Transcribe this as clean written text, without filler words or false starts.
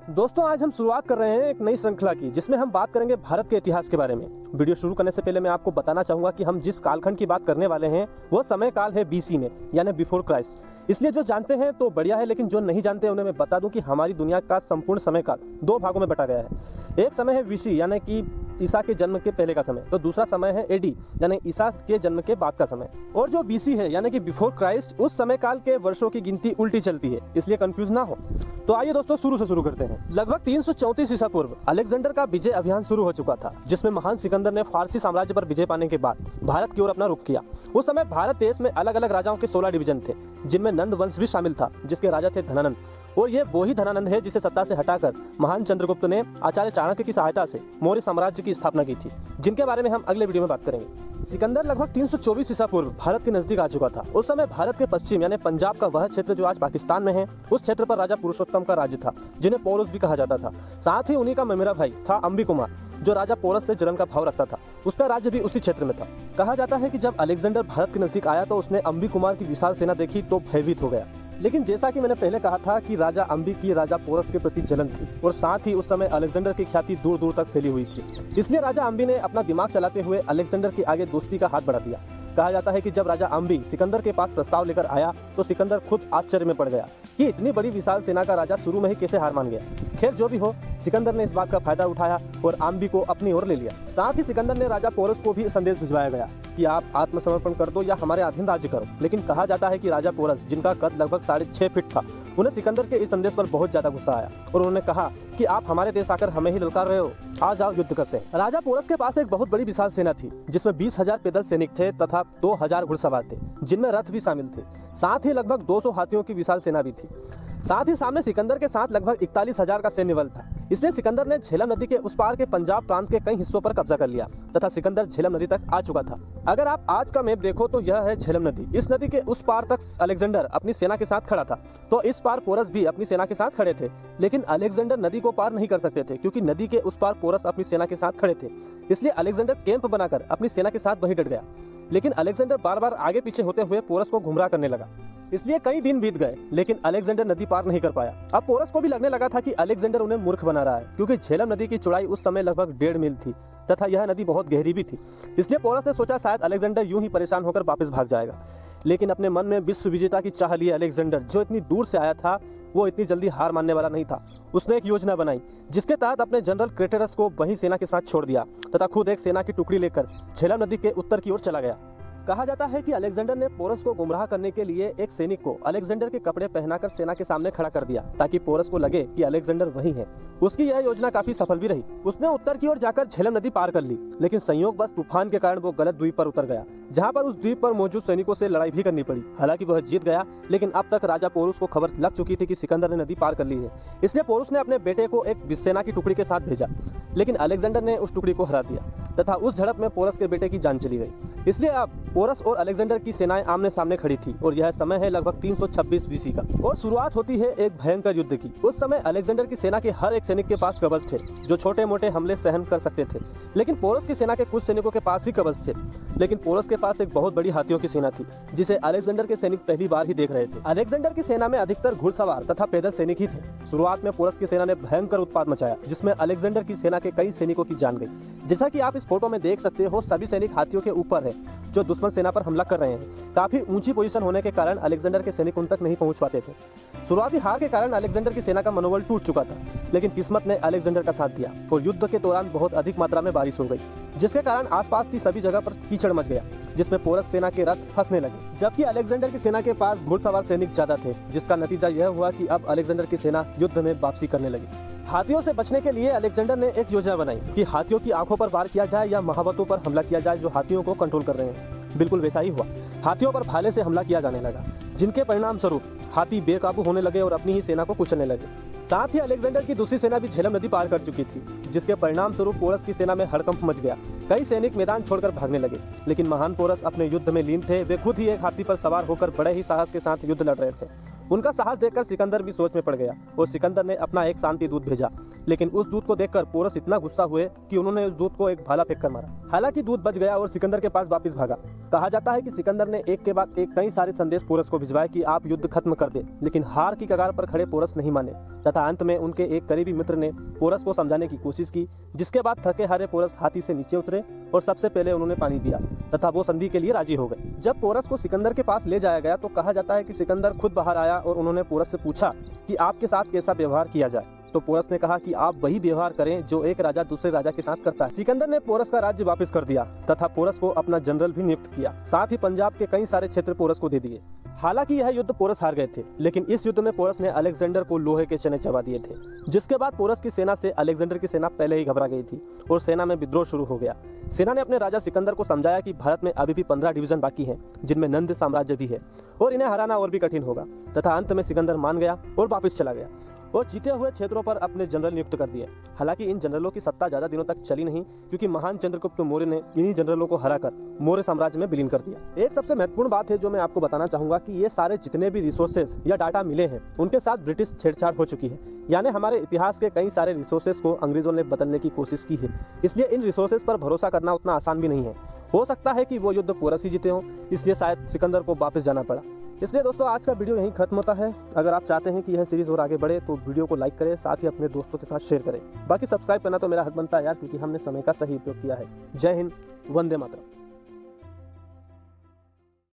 दोस्तों, आज हम शुरुआत कर रहे हैं एक नई श्रृंखला की, जिसमें हम बात करेंगे भारत के इतिहास के बारे में। वीडियो शुरू करने से पहले मैं आपको बताना चाहूंगा कि हम जिस कालखंड की बात करने वाले हैं वो समय काल है बीसी में, यानी बिफोर क्राइस्ट। इसलिए जो जानते हैं तो बढ़िया है, लेकिन जो नहीं जानते उन्हें मैं बता दूं कि हमारी दुनिया का संपूर्ण समय काल दो भागों में बटा गया है। एक समय है वीसी यानी कि ईसा के जन्म के पहले का समय, तो दूसरा समय है एडी यानी ईसा के जन्म के बाद का समय। और जो बीसी है यानी कि बिफोर क्राइस्ट, उस समय काल के वर्षों की गिनती उल्टी चलती है, इसलिए कंफ्यूज ना हो। तो आइए दोस्तों शुरू से शुरू करते हैं। लगभग 334 ईसा पूर्व अलेक्जेंडर का विजय अभियान शुरू हो चुका था, जिसमें महान सिकंदर ने फारसी साम्राज्य पर विजय पाने के बाद भारत की ओर अपना रुख किया। उस समय भारत देश में अलग अलग राजाओं के 16 डिवीजन थे, जिनमें नंद वंश भी शामिल था, जिसके राजा थे धनानंद। और ये वो ही धनानंद है जिसे सत्ता से हटाकर महान चंद्रगुप्त ने आचार्य चाणक्य की सहायता से मौर्य साम्राज्य की स्थापना की थी, जिनके बारे में हम अगले वीडियो में बात करेंगे। सिकंदर लगभग 324 ईसा पूर्व भारत के नजदीक आ चुका था। उस समय भारत के पश्चिम यानी पंजाब का वह क्षेत्र जो आज पाकिस्तान में है, उस क्षेत्र पर राजा पुरुषोत्तम का राज्य था, जिन्हें पौरुष भी कहा जाता था। साथ ही उन्हीं का ममेरा भाई था अंबी कुमार, जो राजा पोरस से जलन का भाव रखता था। उसका राज्य भी उसी क्षेत्र में था। कहा जाता है कि जब अलेक्जेंडर भारत के नजदीक आया तो उसने अंबी कुमार की विशाल सेना देखी तो भयभीत हो गया। लेकिन जैसा कि मैंने पहले कहा था कि राजा अंबी की राजा पोरस के प्रति जलन थी, और साथ ही उस समय अलेक्जेंडर की ख्याति दूर दूर तक फैली हुई थी। इसलिए राजा अंबी ने अपना दिमाग चलाते हुए अलेक्जेंडर के आगे दोस्ती का हाथ बढ़ा दिया। कहा जाता है कि जब राजा अंबी सिकंदर के पास प्रस्ताव लेकर आया तो सिकंदर खुद आश्चर्य में पड़ गया कि इतनी बड़ी विशाल सेना का राजा शुरू में ही कैसे हार मान गया। खैर जो भी हो, सिकंदर ने इस बात का फायदा उठाया और अंबी को अपनी ओर ले लिया। साथ ही सिकंदर ने राजा पोरस को भी संदेश भिजवाया गया कि आप आत्मसमर्पण कर दो या हमारे अधीन राज्य करो। लेकिन कहा जाता है कि राजा पोरस, जिनका कद लगभग 6.5 फीट था, उन्हें सिकंदर के इस संदेश पर बहुत ज्यादा गुस्सा आया और उन्होंने कहा कि आप हमारे देश आकर हमें ही ललकार रहे हो, आ जाओ युद्ध करते हैं। राजा पोरस के पास एक बहुत बड़ी विशाल सेना थी, जिसमें 20,000 पैदल सैनिक थे तथा 2,000 घुड़सवार थे, जिनमें रथ भी शामिल थे। साथ ही लगभग 200 हाथियों की विशाल सेना भी थी। साथ ही सामने सिकंदर के साथ लगभग 41,000 का सैन्य बल था। इसलिए सिकंदर ने झेलम नदी के उस पार के पंजाब प्रांत के कई हिस्सों पर कब्जा कर लिया तथा सिकंदर झेलम नदी तक आ चुका था। अगर आप आज का मैप देखो तो यह है झेलम नदी। इस नदी के उस पार तक अलेक्जेंडर अपनी सेना के साथ खड़ा था, तो इस पार पोरस भी अपनी सेना के साथ खड़े थे। लेकिन अलेक्जेंडर नदी को पार नहीं कर सकते थे, क्योंकि नदी के उस पार पोरस अपनी सेना के साथ खड़े थे। इसलिए अलेक्जेंडर कैंप बनाकर अपनी सेना के साथ वहीं डट गया। लेकिन अलेक्जेंडर बार बार आगे पीछे होते हुए पोरस को गुमराह करने लगा। इसलिए कई दिन बीत गए, लेकिन अलेक्जेंडर नदी पार नहीं कर पाया। अब पोरस को भी लगने लगा था कि अलेक्जेंडर उन्हें मूर्ख बना रहा है, क्योंकि झेलम नदी की चौड़ाई उस समय लगभग 1.5 मील थी तथा यह नदी बहुत गहरी भी थी। इसलिए पोरस ने सोचा शायद अलेक्जेंडर यूं ही परेशान होकर वापस भाग जाएगा। लेकिन अपने मन में विश्व विजेता की चाह लिए अलेक्जेंडर, जो इतनी दूर से आया था, वो इतनी जल्दी हार मानने वाला नहीं था। उसने एक योजना बनाई, जिसके तहत अपने जनरल क्रेटेरस को वहीं सेना के साथ छोड़ दिया तथा खुद एक सेना की टुकड़ी लेकर झेलम नदी के उत्तर की ओर चला गया। कहा जाता है कि अलेक्जेंडर ने पोरस को गुमराह करने के लिए एक सैनिक को अलेक्जेंडर के कपड़े पहनाकर सेना के सामने खड़ा कर दिया, ताकि पोरस को लगे कि अलेक्जेंडर वही है। उसकी यह योजना काफी सफल भी रही। उसने उत्तर की ओर जाकर झेलम नदी पार कर ली, लेकिन संयोगवश तूफान के कारण वो गलत द्वीप पर उतर गया, जहाँ पर उस द्वीप पर मौजूद सैनिकों से लड़ाई भी करनी पड़ी। हालांकि वह जीत गया, लेकिन अब तक राजा पोरस को खबर लग चुकी थी कि सिकंदर ने नदी पार कर ली है। इसलिए पोरस ने अपने बेटे को एक सेना की टुकड़ी के साथ भेजा, लेकिन अलेक्जेंडर ने उस टुकड़ी को हरा दिया तथा उस झड़प में पोरस के बेटे की जान चली गई। इसलिए अब पोरस और अलेक्जेंडर की सेनाएं आमने सामने खड़ी थी, और यह समय है लगभग 326 बीसी का। और शुरुआत होती है एक भयंकर युद्ध की। उस समय अलेक्जेंडर की सेना के हर एक सैनिक के पास कवच थे, जो छोटे मोटे हमले सहन कर सकते थे। लेकिन पोरस की सेना के कुछ सैनिकों के पास भी कवच थे, लेकिन पोरस के पास एक बहुत बड़ी हाथियों की सेना थी, जिसे अलेक्जेंडर के सैनिक पहली बार ही देख रहे थे। अलेक्जेंडर की सेना में अधिकतर घुड़सवार तथा पैदल सैनिक ही थे। शुरुआत में पोरस की सेना ने भयंकर उत्पात मचाया, जिसमें अलेक्जेंडर की सेना के कई सैनिकों की जान गई। जैसा कि आप इस फोटो में देख सकते हो, सभी सैनिक हाथियों के ऊपर है, जो दुश्मन सेना पर हमला कर रहे हैं। काफी ऊंची पोजीशन होने के कारण अलेक्जेंडर के सैनिक उन तक नहीं पहुंच पाते थे। शुरुआती हार के कारण अलेक्जेंडर की सेना का मनोबल टूट चुका था, लेकिन किस्मत ने अलेक्जेंडर का साथ दिया और युद्ध के दौरान बहुत अधिक मात्रा में बारिश हो गई, जिसके कारण आसपास की सभी जगह पर कीचड़ मच गया, जिसमें पोरस सेना के रथ फंसने लगे। जबकि अलेक्जेंडर की सेना के पास घुड़सवार सैनिक ज्यादा थे, जिसका नतीजा यह हुआ कि अब अलेक्जेंडर की सेना युद्ध में वापसी करने लगी। हाथियों से बचने के लिए अलेक्जेंडर ने एक योजना बनाई कि हाथियों की आंखों पर वार किया जाए या महावतों पर हमला किया जाए, जो हाथियों को कंट्रोल कर रहे हैं। बिल्कुल वैसा ही हुआ। हाथियों पर भाले से हमला किया जाने लगा, जिनके परिणाम स्वरूप हाथी बेकाबू होने लगे और अपनी ही सेना को कुचलने लगे। साथ ही अलेक्जेंडर की दूसरी सेना भी झेलम नदी पार कर चुकी थी, जिसके परिणाम स्वरूप पोरस की सेना में हड़कंप मच गया। कई सैनिक मैदान छोड़कर भागने लगे, लेकिन महान पोरस अपने युद्ध में लीन थे। वे खुद ही एक हाथी पर सवार होकर बड़े ही साहस के साथ युद्ध लड़ रहे थे। उनका साहस देखकर सिकंदर भी सोच में पड़ गया और सिकंदर ने अपना एक शांति दूत भेजा। लेकिन उस दूत को देखकर पोरस इतना गुस्सा हुए कि उन्होंने उस दूत को एक भाला फेंक कर मारा। हालांकि दूत बच गया और सिकंदर के पास वापस भागा। कहा जाता है कि सिकंदर ने एक के बाद एक कई सारे संदेश पोरस को भिजवाए कि आप युद्ध खत्म कर दे, लेकिन हार की कगार पर खड़े पोरस नहीं माने तथा अंत में उनके एक करीबी मित्र ने पोरस को समझाने की कोशिश की, जिसके बाद थके हारे पोरस हाथी से नीचे उतरे और सबसे पहले उन्होंने पानी पिया तथा वो संधि के लिए राजी हो गए। जब पोरस को सिकंदर के पास ले जाया गया तो कहा जाता है कि सिकंदर खुद बाहर आया और उन्होंने पोरस से पूछा कि आपके साथ कैसा व्यवहार किया जाए। तो पोरस ने कहा कि आप वही व्यवहार करें जो एक राजा दूसरे राजा के साथ करता है। सिकंदर ने पोरस का राज्य वापस कर दिया तथा पोरस को अपना जनरल भी नियुक्त किया। साथ ही पंजाब के कई सारे क्षेत्र पोरस को दे दिए। हालांकि यह युद्ध पोरस हार गए थे, लेकिन इस युद्ध में पोरस ने अलेक्जेंडर को लोहे के चने चबा दिए थे, जिसके बाद पोरस की सेना से अलेक्जेंडर की सेना पहले ही घबरा गई थी और सेना में विद्रोह शुरू हो गया। सेना ने अपने राजा सिकंदर को समझाया कि भारत में अभी भी 15 डिवीजन बाकी हैं, जिनमें नंद साम्राज्य भी है और इन्हें हराना और भी कठिन होगा। तथा अंत में सिकंदर मान गया और वापस चला गया और जीते हुए क्षेत्रों पर अपने जनरल नियुक्त कर दिए। हालांकि इन जनरलों की सत्ता ज्यादा दिनों तक चली नहीं, क्योंकि महान चंद्रगुप्त मौर्य ने इन्हीं जनरलों को हराकर मौर्य साम्राज्य में विलीन कर दिया। एक सबसे महत्वपूर्ण बात है जो मैं आपको बताना चाहूंगा कि ये सारे जितने भी रिसोर्सेस या डाटा मिले हैं उनके साथ ब्रिटिश छेड़छाड़ हो चुकी है, यानी हमारे इतिहास के कई सारे रिसोर्सेस को अंग्रेजों ने बदलने की कोशिश की है। इसलिए इन रिसोर्सेस पर भरोसा करना उतना आसान भी नहीं है। हो सकता है कि वो युद्ध पोरस ही जीते हों, इसलिए शायद सिकंदर को वापस जाना पड़ा। इसलिए दोस्तों आज का वीडियो यहीं खत्म होता है। अगर आप चाहते हैं कि यह सीरीज और आगे बढ़े तो वीडियो को लाइक करें, साथ ही अपने दोस्तों के साथ शेयर करें। बाकी सब्सक्राइब करना तो मेरा हक बनता है यार, क्योंकि हमने समय का सही उपयोग किया है। जय हिंद, वंदे मातरम।